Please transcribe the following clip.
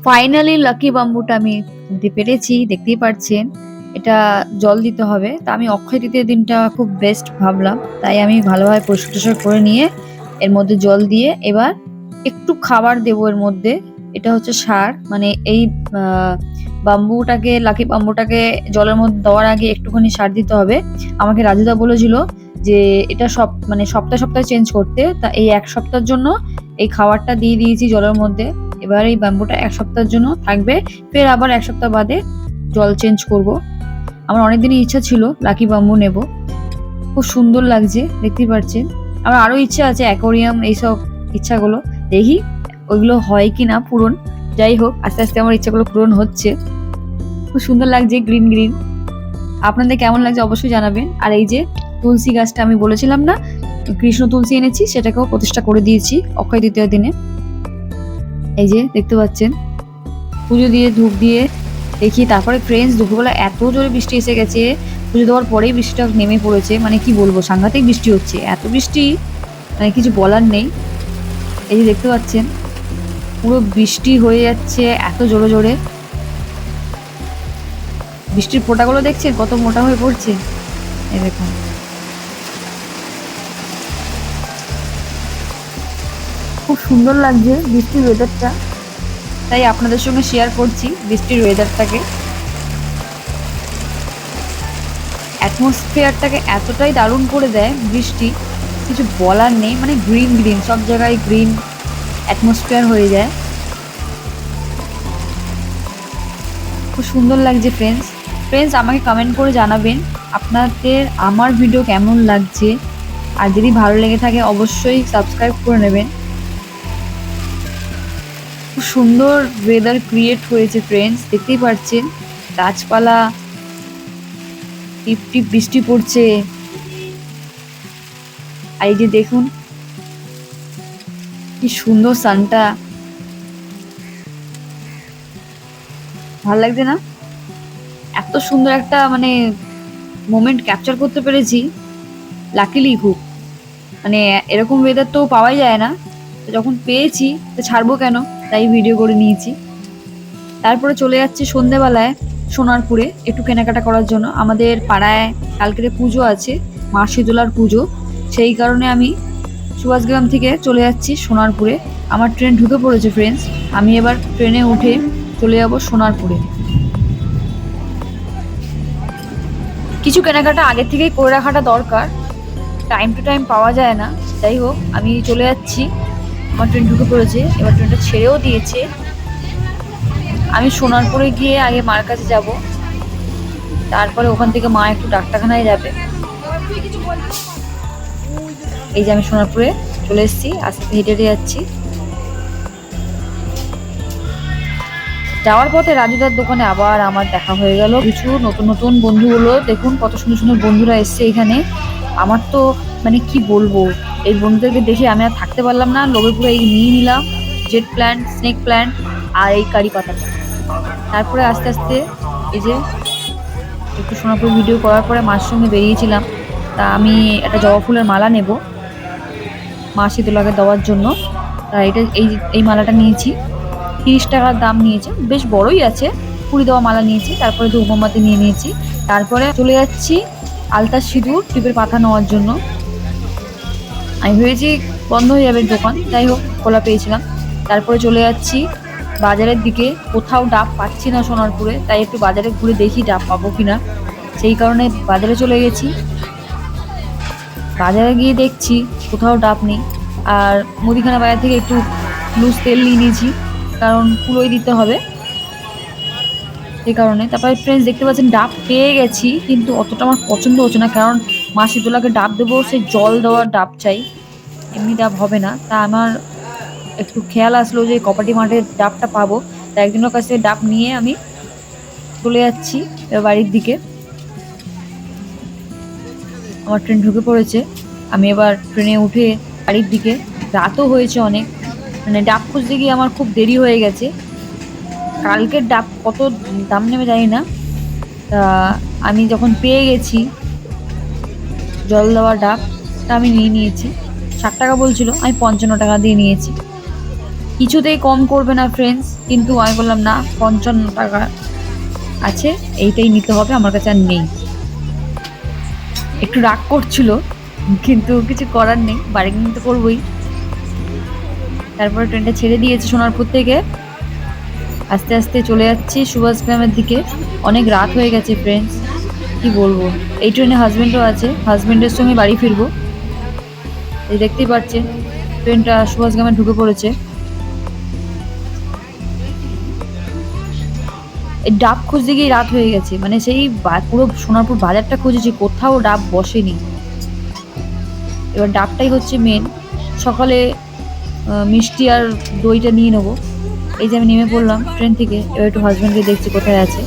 Finally lucky বাম্বুটা আমি তুলতে পেরেছি, দেখতেই পাচ্ছেন। এটা জল দিতে হবে। তা আমি অক্ষয় তৃতীয়ার দিনটা খুব বেস্ট ভাবলাম। তাই আমি ভালোভাবে পরিষ্কার করে নিয়ে এর মধ্যে জল দিয়ে এবার একটু খাবার দেবো এর মধ্যে। এটা হচ্ছে সার, মানে এই বাম্বুটাকে, লাকি বাম্বুটাকে জলের মধ্যে দেওয়ার আগে একটুখানি সার দিতে হবে। আমাকে রাজুদা বলেছিল যে এটা মানে সপ্তাহে সপ্তাহে চেঞ্জ করতে। তা এই এক সপ্তাহের জন্য এই খাবারটা দিয়ে দিয়েছি জলের মধ্যে। এবার এই ব্যাম্বুটা এক সপ্তাহের জন্য থাকবে, ফের আবার এক সপ্তাহ বাদে জল চেঞ্জ করব। আমার অনেকদিনই ইচ্ছা ছিল লাকি বাম্বু নেব, খুব সুন্দর লাগছে দেখতেই পাচ্ছেন। আমার আরো ইচ্ছা আছে অ্যাকোরিয়াম, এইসব ইচ্ছাগুলো দেখি ওইগুলো হয় কি না পূরণ। যাই হোক, আস্তে আস্তে আমার ইচ্ছাগুলো পূরণ হচ্ছে। খুব সুন্দর লাগছে গ্রিন গ্রিন। আপনাদের কেমন লাগছে অবশ্যই জানাবেন। আর এই যে তুলসী গাছটা আমি বলেছিলাম না, কৃষ্ণ তুলসী এনেছি, সেটাকেও প্রতিষ্ঠা করে দিয়েছি অক্ষয় তৃতীয়ার দিনে। এই যে দেখতে পাচ্ছেন, পুজো দিয়ে ধূপ দিয়ে দেখি। তারপরে ফ্রেন্ডস, দুপুরবেলা এত জোরে বৃষ্টি এসে গেছে। পুজো দেওয়ার পরেই বৃষ্টিটা নেমে পড়েছে, মানে কি বলবো, সাংঘাতিক বৃষ্টি হচ্ছে, এত বৃষ্টি মানে কিছু বলার নেই। এই যে দেখতে পাচ্ছেন, পুরো বৃষ্টি হয়ে যাচ্ছে এত জোরে জোরে। বৃষ্টির ফোঁটাগুলো দেখছেন কত মোটা হয়ে পড়ছে, এই দেখুন। খুব সুন্দর লাগছে বৃষ্টির ওয়েদারটা, তাই আপনাদের সঙ্গে শেয়ার করছি বৃষ্টির ওয়েদারটাকে। অ্যাটমসফিয়ারটাকে এতটাই দারুণ করে দেয় বৃষ্টি, কিছু বলার নেই। মানে গ্রিন গ্রিন, সব জায়গায় গ্রিন অ্যাটমসফিয়ার হয়ে যায়। খুব সুন্দর লাগছে ফ্রেন্ডস। ফ্রেন্ডস, আমাকে কমেন্ট করে জানাবেন আপনাদের আমার ভিডিও কেমন লাগছে। আর যদি ভালো লেগে থাকে অবশ্যই সাবস্ক্রাইব করে নেবেন। খুব সুন্দর ওয়েদার ক্রিয়েট হয়েছে ফ্রেন্ডস, দেখতেই পাচ্ছেন। গাছপালা, টিপ টিপ বৃষ্টি পড়ছে। আর এই যে দেখুন কি সুন্দর সানটা, ভালো লাগছে না? এত সুন্দর একটা মানে মোমেন্ট ক্যাপচার করতে পেরেছি, লাকিলি খুব। মানে এরকম ওয়েদার তো পাওয়াই যায় না, তো যখন পেয়েছি তো ছাড়বো কেন, তাই ভিডিও করে নিয়েছি। তারপরে চলে যাচ্ছি সন্ধেবেলায় সোনারপুরে একটু কেনাকাটা করার জন্য। আমাদের পাড়ায় কালকের পুজো আছে, মা শীতলার পুজো। সেই কারণে আমি সুভাষগ্রাম থেকে চলে যাচ্ছি সোনারপুরে। আমার ট্রেন ঢুকে পড়েছে ফ্রেন্ডস, আমি এবার ট্রেনে উঠে চলে যাব সোনারপুরে। কিছু কেনাকাটা আগে থেকেই করে রাখাটা দরকার, টাইম টু টাইম পাওয়া যায় না। যাই হোক, আমি চলে যাচ্ছি, আমার ট্রেন ঢুকে পড়েছে, এবার ট্রেনটা ছেড়েও দিয়েছে। আমি সোনারপুরে গিয়ে আগে মার কাছে যাব, তারপরে ওখান থেকে মা একটু ডাক্তারখানায় যাবে। এই যে আমি সোনারপুরে চলে এসেছি, আস্তে হেঁটে হেঁটে যাচ্ছি। যাওয়ার পথে রাজুদার দোকানে আবার আমার দেখা হয়ে গেল কিছু নতুন নতুন বন্ধুগুলো। দেখুন কত সুন্দর সুন্দর বন্ধুরা এসছে এখানে। আমার তো মানে কি বলবো, এই বন্ধুদেরকে দেখে আমি আর থাকতে পারলাম না, লোভে পুরো এই নিয়ে নিলাম জেট প্ল্যান্ট, স্নেক প্ল্যান্ট আর এই কারি পাতাটা। তারপরে আস্তে আস্তে এই যে একটু সোনারপুর ভিডিও করার পরে মার সঙ্গে বেরিয়েছিলাম। তা আমি একটা জবা ফুলের মালা নেব মা শীতলাকে দেওয়ার জন্য। তা এটা এই মালাটা নিয়েছি, 30 টাকার দাম নিয়েছে, বেশ বড়ই আছে। ফুল দেওয়া মালা নিয়েছি, তারপরে ধূপ মোমবাতি নিয়ে নিয়েছি। তারপরে চলে যাচ্ছি আলতা সিঁদুর টিপের পাতা নেওয়ার জন্য। আমি ভেবেছি বন্ধ হয়ে যাবে দোকান, যাই হোক খোলা পেয়েছিলাম। তারপরে চলে যাচ্ছি বাজারের দিকে, কোথাও ডাব পাচ্ছি না সোনারপুরে, তাই একটু বাজারে ঘুরে দেখি ডাব পাবো কিনা। সেই কারণে বাজারে চলে গেছি। বাজারে গিয়ে দেখছি কোথাও ডাব নেই। আর মুদিখানা বাজার থেকে একটু লুজ তেল নিয়ে নিয়েছি, কারণ কুলোই দিতে হবে এই কারণে। তারপরে ফ্রেন্ডস দেখতে পাচ্ছেন ডাব পেয়ে গেছি, কিন্তু অতটা আমার পছন্দ হচ্ছে না, কারণ মা শীতলাকে ডাব দেবো, সে জল দেওয়ার ডাব চাই, এমনি ডাব হবে না। তা আমার একটু খেয়াল আসলো যে কপাটি মাঠের ডাবটা পাবো, তাই একজনের কাছ থেকে ডাব নিয়ে আমি চলে যাচ্ছি বাড়ির দিকে। আমার ট্রেন ঢুকে পড়েছে, আমি এবার ট্রেনে উঠে বাড়ির দিকে। রাতও হয়েছে অনেক, মানে ডাব খুঁজতে গিয়ে আমার খুব দেরি হয়ে গেছে। কালকের ডাব কত দাম নেবে জানি না, তা আমি যখন পেয়ে গেছি জল দেওয়া ডাব, তা আমি নিয়ে নিয়েছি। 60 টাকা বলছিল, আমি 55 টাকা দিয়ে নিয়েছি। কিছুতেই কম করবে না ফ্রেন্ডস, কিন্তু আমি বললাম না, 55 টাকা আছে, এইটাই নিতে হবে, আমার কাছে আর নেই। একটু রাগ করছিল, কিন্তু কিছু করার নেই, বার্গেনিং তো করবোই। তারপরে ট্রেনটা ছেড়ে দিয়েছে সোনারপুর থেকে, আস্তে আস্তে চলে যাচ্ছি সুভাষগ্রামের দিকে। অনেক রাত হয়ে গেছে ফ্রেন্ডস, কি বলবো। এই ট্রেনে হাজবেন্ডও আছে, হাজবেন্ডের সঙ্গে বাড়ি ফিরবো। এই দেখতেই পাচ্ছেন ট্রেনটা সুভাষগ্রামে ঢুকে পড়েছে। এই ডাব খুঁজতে গিয়ে রাত হয়ে গেছে, মানে সেই পুরো সোনারপুর বাজারটা খুঁজেছি, কোথাও ডাব বসেনি। এবার ডাবটাই হচ্ছে মেন। সকালে মিষ্টি আর দইটা নিয়ে নেবো। এই যে আমি নেমে পড়লাম ট্রেন থেকে, এবার একটু হাজবেন্ডকে দেখছি কোথায় আছে।